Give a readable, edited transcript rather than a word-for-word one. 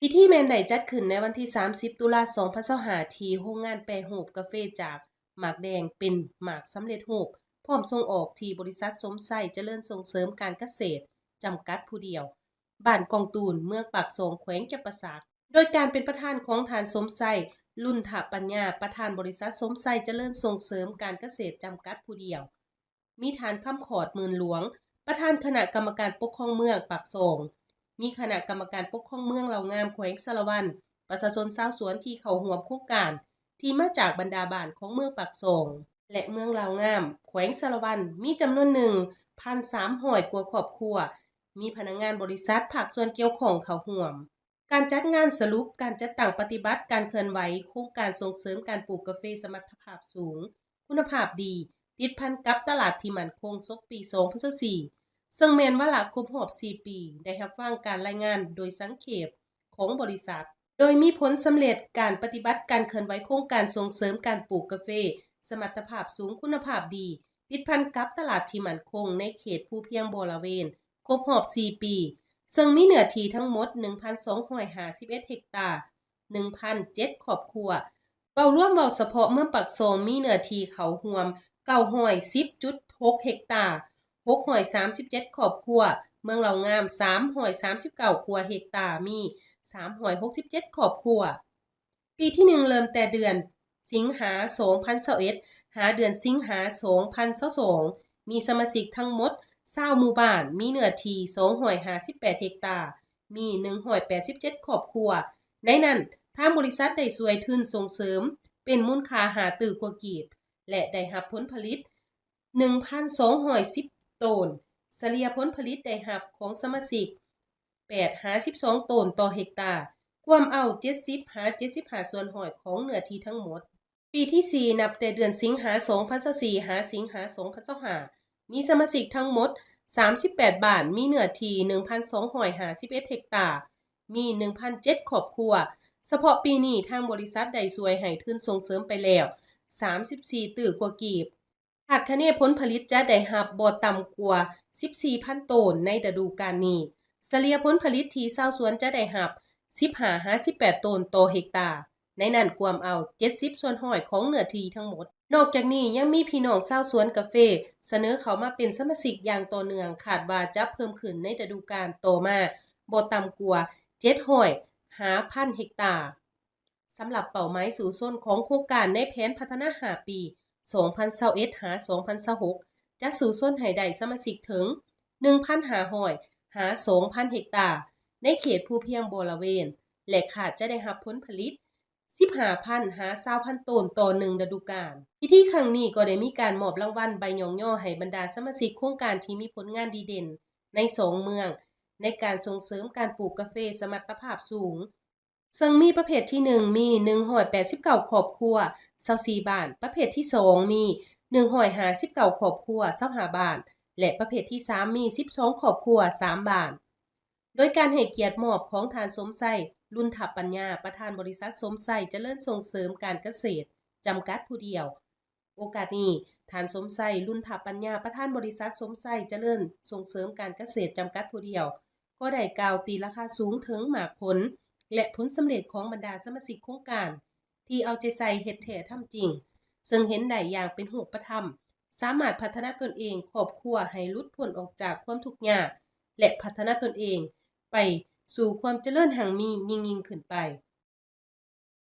พิธีแม่นได้จัดขึ้นในวันที่30ตุลา2025ที่โรงงานแปรรูปกาแฟจากหมากแดงเป็นหมากสำเร็จรูปพร้อมส่งออกที่บริษัทสมไส้เจริญส่งเสริมการเกษตรจำกัดผู้เดียวบ้านกองตูนเมืองปากสงแขวงจำปาสักโดยการเป็นประธานของทานสมไส้ลุ่นถาปัญญาประธานบริษัทสมไส้เจริญส่งเสริมการเกษตรจำกัดผู้เดียวมีทานคำขอดหมื่นหลวงประธานคณะกรรมการปกครองเมืองปากสง มีคณะกรรมการปกครองเมืองเหล่างามแขวงสารวันประชาชนชาวสวนที่เข้าร่วมโครงการที่มาจากบรรดาบ้านของเมืองปากสงและเมืองเหล่างามแขวงสารวันมีจำนวนหนึ่ง1,300 กว่าครอบครัวมีพนักงานบริษัทภาคส่วนเกี่ยวข้องเข้าร่วมการจัดงานสรุปการจัดตั้งปฏิบัติการเคลื่อนไหวโครงการส่งเสริมการปลูกกาแฟสมรรถภาพสูงคุณภาพดีติดพันกับตลาดที่มั่นคงศกปี2024ซึ่งแม่นวาระครบรอบ 4 ปีได้รับฟังการรายงานโดยสังเขปของบริษัท โดยมีผลสำเร็จการปฏิบัติการเคลื่อนไหวโครงการส่งเสริมการปลูกกาแฟสมรรถภาพสูงคุณภาพดีติดพันกับตลาดที่มั่นคงในเขตภูเพียงบริเวณครบรอบ 4 ปี ซึ่งมีเนื้อที่ทั้งหมด 1,251 เฮกตาร์ 1,007 ครอบครัวเว้ารวมเว้าเฉพาะเมืองปากซองมีเนื้อที่เข้าร่วม 910.6 เฮกตาร์ 637 ครอบครัวเมืองเหล่างาม339 กว่าเฮกตาร์มี367 ครอบครัวปีที่1เริ่มแต่เดือนสิงหา2021หาเดือนสิงหา2022มีสมาชิกทั้งหมด20หมู่บ้านมีเนื้อที่258เฮกตาร์มี187 ครอบครัวในนั้นทางบริษัทได้ช่วยทุนส่งเสริมเป็นมูลค่า5ตื้อกว่ากีบและได้รับผลผลิต 1,210 ต้นเฉลี่ยผลผลิตได้รับของสมาชิก8-12 ต้นต่อเฮกตาร์รวมเอา70-75 ส่วนร้อยของเนื้อที่ทั้งหมดปีที่ 4 นับแต่เดือนสิงหา2024หาสิงหา2025มีสมาชิกทั้งหมด38บ้านมีเนื้อที่ 1,251 เฮกตาร์มี 1,007 ครอบครัวเฉพาะปีนี้ทางบริษัทได้ช่วยให้ทุนส่งเสริมไปแล้ว34ตื้อกว่ากีบคาดคะเนผลผลิตจะได้รับบ่ต่ำกว่า 14,000 ต้นในฤดูกาลนี้เฉลี่ยผลผลิตที่ชาวสวนจะได้รับ15-18 ต้นต่อเฮกตาร์ในนั้นกวมเอา70ส่วนร้อยของเนื้อที่ทั้งหมดนอกจากนี้ยังมีพี่น้องชาวสวนกาแฟเสนอเข้ามาเป็นสมาชิกอย่างต่อเนื่องคาดว่าจะเพิ่มขึ้นในฤดูกาลต่อมาบ่ต่ำกว่า700-5,000 เฮกตาร์สำหรับเป้าหมายสูงสุดของโครงการในแผนพัฒนา5 ปี2021หา2026จะสู่ส้นให้ได้สมาชิกถึง 1,500 หา 2,000 เฮกตาร์ในเขตภูเพียงบริเวณและขาดจะได้รับผลผลิต 15,000 หา 20,000 ต้นต่อ1ฤดูกาลพิธีครั้งนี้ก็ได้มีการมอบรางวัลใบย่องย่อให้บรรดาสมาชิกโครงการที่มีผลงานดีเด่นใน2เมืองในการส่งเสริมการปลูกกาแฟสมรรถภาพสูงซึ่งมีประเภทที่1มี189ครอบครัว24บ้านประเภทที่2มี159ครอบครัว25บ้านและประเภทที่3มี12ครอบครัว3บ้านโดยการให้เกียรติมอบของทานสมไส้รุ่นถับปัญญาประธานบริษัทสมไส้เจริญส่งเสริมการเกษตรจำกัดผู้เดียวโอกาสนี้ทานสมไส้รุ่นถับปัญญาประธานบริษัทสมไส้เจริญส่งเสริมการเกษตรจำกัดผู้เดียวก็ได้กล่าวตีราคาสูงถึงหมากผลและผลสำเร็จของบรรดาสมาชิกโครงการที่เอาใจใส่เฮ็ดแท้ทำจริงซึ่งเห็นได้อย่างเป็นรูปธรรมสามารถพัฒนาตนเองครอบครัวให้หลุดพ้นออกจากความทุกข์ยากและพัฒนาตนเองไปสู่ความเจริญหั่งมียิ่งขึ้นไป